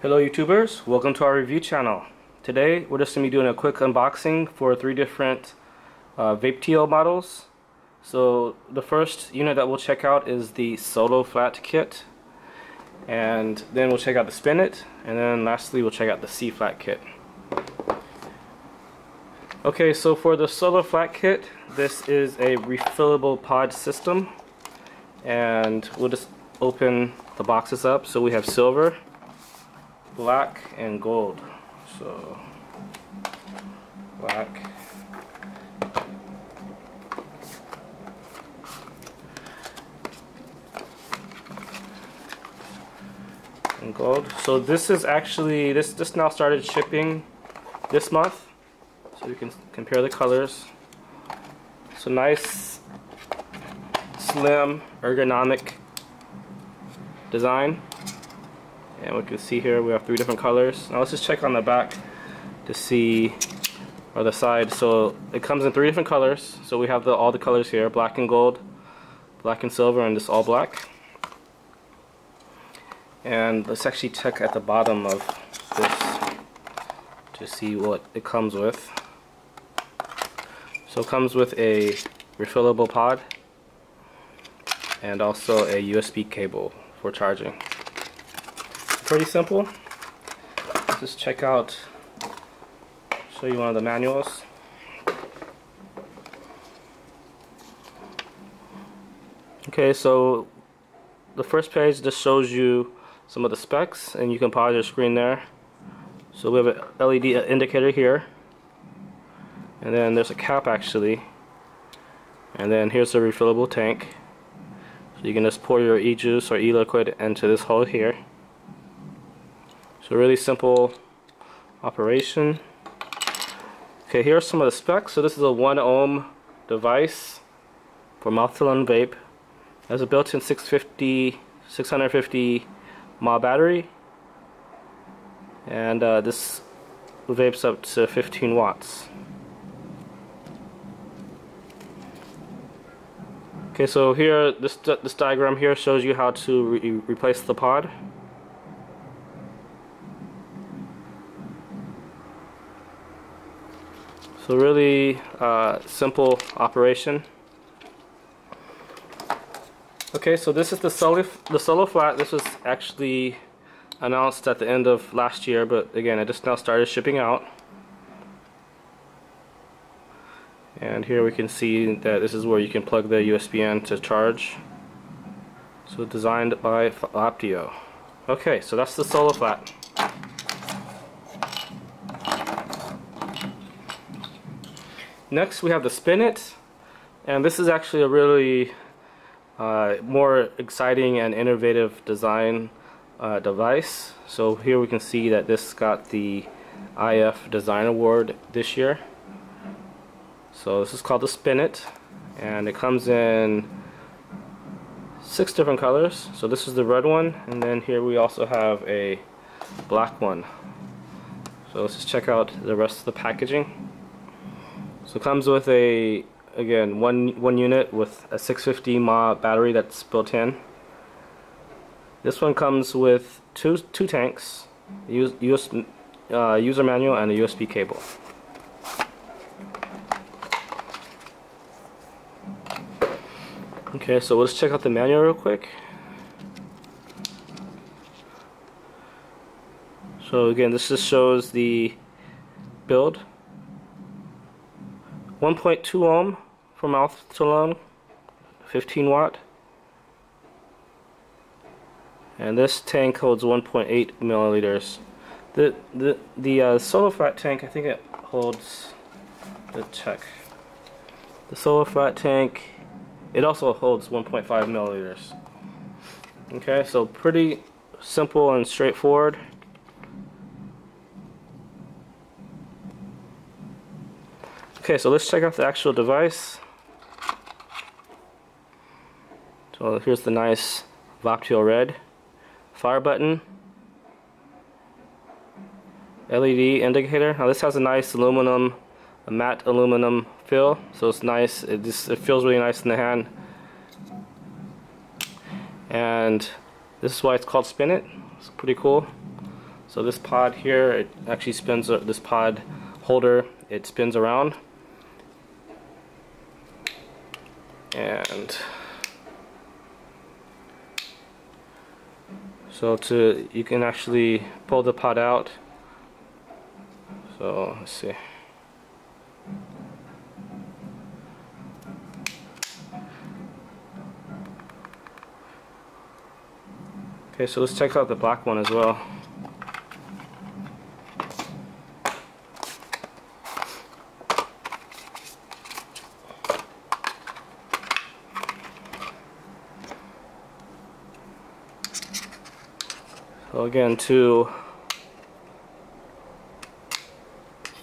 Hello YouTubers, welcome to our review channel. Today we're just going to be doing a quick unboxing for 3 different Vaptio models. So the first unit that we'll check out is the Solo Flat Kit, and then we'll check out the Spin It, and then lastly we'll check out the C Flat Kit. Okay, so for the Solo Flat Kit, this is a refillable pod system, and we'll just open the boxes up. So we have silver, black, and gold. So black, and gold. So this is actually this now started shipping this month, so you can compare the colors. So nice, slim, ergonomic design. And we can see here we have 3 different colors. Now let's just check on the back to see, or the side. So it comes in 3 different colors. So we have all the colors here: black and gold, black and silver, and this all black. And let's actually check at the bottom of this to see what it comes with. So it comes with a refillable pod and also a USB cable for charging. Pretty simple. Let's just check out, show you one of the manuals. Okay, so the first page just shows you some of the specs, and you can pause your screen there. So we have an LED indicator here, and then there's a cap actually, and then here's a refillable tank. So you can just pour your e-juice or e-liquid into this hole here. So really simple operation. Okay, here are some of the specs. So this is a 1 ohm device for mouth-to-lung vape. It has a built-in 650 mAh battery, and this vapes up to 15 watts. Okay, so here this diagram here shows you how to replace the pod. So really simple operation. Okay, so this is the Solo Flat. This was actually announced at the end of last year, but again, it just now started shipping out. And here we can see that this is where you can plug the USB in to charge. So designed by Vaptio. Okay, so that's the Solo Flat. Next we have the Spin It, and this is actually a really more exciting and innovative design device. So here we can see that this got the IF Design Award this year. So this is called the Spin It, and it comes in 6 different colors. So this is the red one, and then here we also have a black one. So let's just check out the rest of the packaging. So it comes with again one unit with a 650 mAh battery that's built in. This one comes with two tanks, user manual, and a USB cable. Okay, so let's check out the manual real quick. So again, this just shows the build. 1.2 ohm for mouth to lung, 15 watt, and this tank holds 1.8 milliliters. The Solo Flat tank, I think it holds, let's check. The Solo Flat tank, it also holds 1.5 milliliters. Okay, so pretty simple and straightforward. Okay, so let's check out the actual device. So here's the nice Vaptio red fire button, LED indicator. Now this has a nice aluminum, a matte aluminum feel, so it's nice. It feels really nice in the hand. And this is why it's called Spin It. It's pretty cool. So this pod here, it actually spins, this pod holder, it spins around. And so you can actually pull the pod out. So let's see. Okay, so let's check out the black one as well. So again, you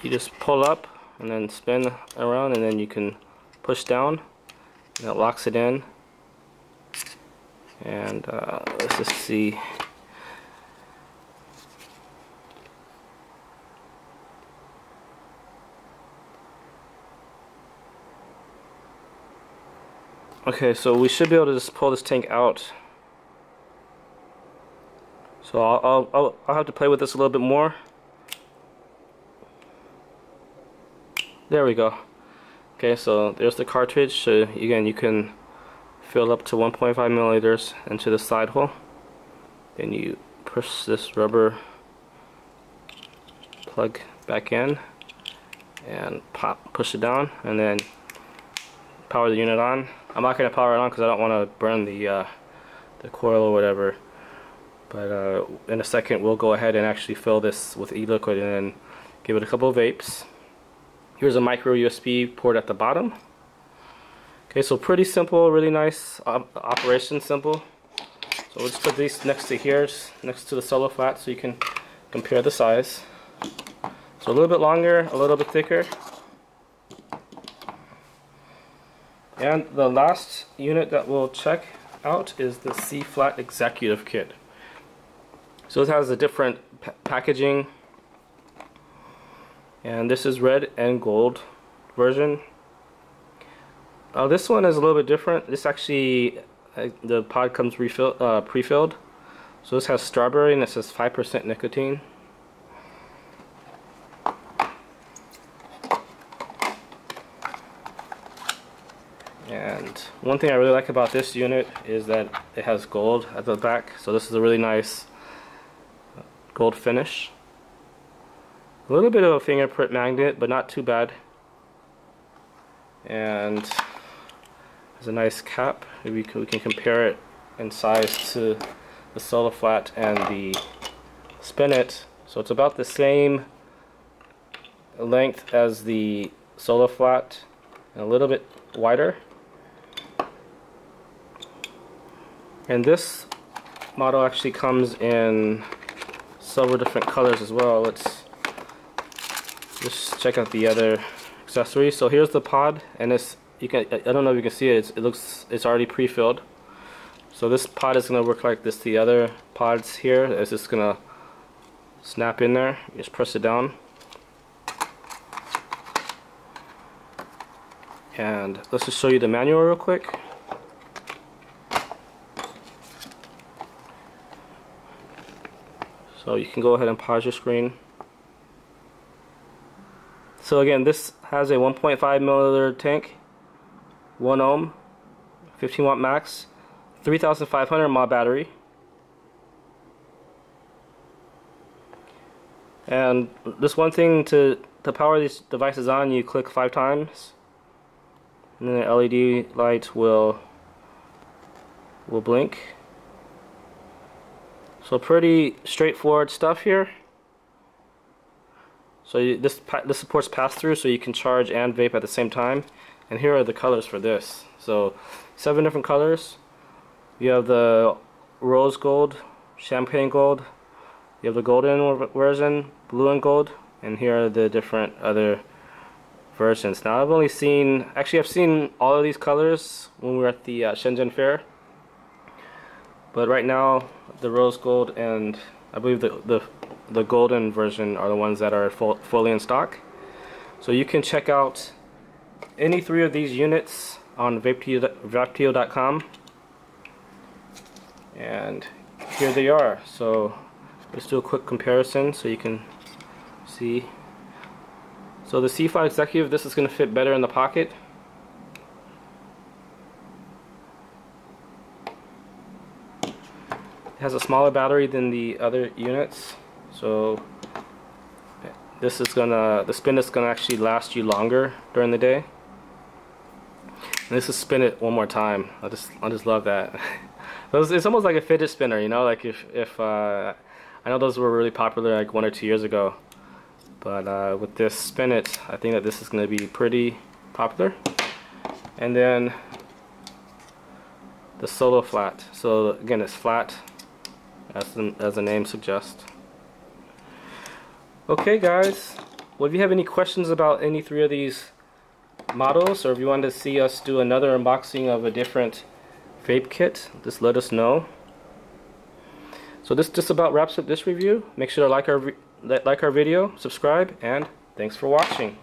just pull up and then spin around, and then you can push down and it locks it in. And let's just see. Okay, so we should be able to just pull this tank out. So I'll have to play with this a little bit more. There we go. Okay, so there's the cartridge. So again, you can fill up to 1.5 milliliters into the side hole. Then you push this rubber plug back in and push it down, and then power the unit on. I'm not going to power it on because I don't want to burn the coil or whatever. But in a second we'll go ahead and actually fill this with e-liquid and then give it a couple of vapes. Here's a micro USB port at the bottom. Okay, so pretty simple, really nice operation, simple. So we'll just put these next to here, next to the solo flat, so you can compare the size. So a little bit longer, a little bit thicker. And the last unit that we'll check out is the C-Flat Executive Kit. So it has a different packaging, and this is red and gold version. This one is a little bit different. This actually, the pod comes pre-filled. So this has strawberry and it says 5% nicotine. And one thing I really like about this unit is that it has gold at the back. So this is a really nice gold finish. A little bit of a fingerprint magnet, but not too bad. And there's a nice cap. We can compare it in size to the solo flat and the spinet. So it's about the same length as the solo flat and a little bit wider. And this model actually comes in several different colors as well. Let's just check out the other accessories. So here's the pod, and this, I don't know if you can see it. It's already pre-filled. So this pod is going to work like this. The other pods here is just going to snap in there. You just press it down, and let's just show you the manual real quick. So you can go ahead and pause your screen. So again, this has a 1.5 milliliter tank, 1 ohm, 15 watt max, 3500 mAh battery. And this one thing, to power these devices on, you click 5 times, and then the LED light will blink. So pretty straightforward stuff here. So this supports pass-through, so you can charge and vape at the same time. And here are the colors for this. So 7 different colors. You have the rose gold, champagne gold, you have the golden version, blue and gold, and here are the different other versions. Now I've seen all of these colors when we were at the Shenzhen Fair. But right now, the rose gold and I believe the golden version are the ones that are fully in stock. So you can check out any 3 of these units on Vaptio.com. And here they are. So Let's do a quick comparison so you can see. So the C5 Executive, this is going to fit better in the pocket. It has a smaller battery than the other units, so the spin is gonna actually last you longer during the day. And this is spin it one more time. I just love that. It's almost like a fidget spinner, you know. Like if I know those were really popular like 1 or 2 years ago, but with this spin it, I think that this is gonna be pretty popular. And then the solo flat. So again, it's flat, as the name suggests. Okay guys, well, if you have any questions about any 3 of these models, or if you want to see us do another unboxing of a different vape kit, just let us know. So this just about wraps up this review. Make sure to like our video, subscribe, and thanks for watching.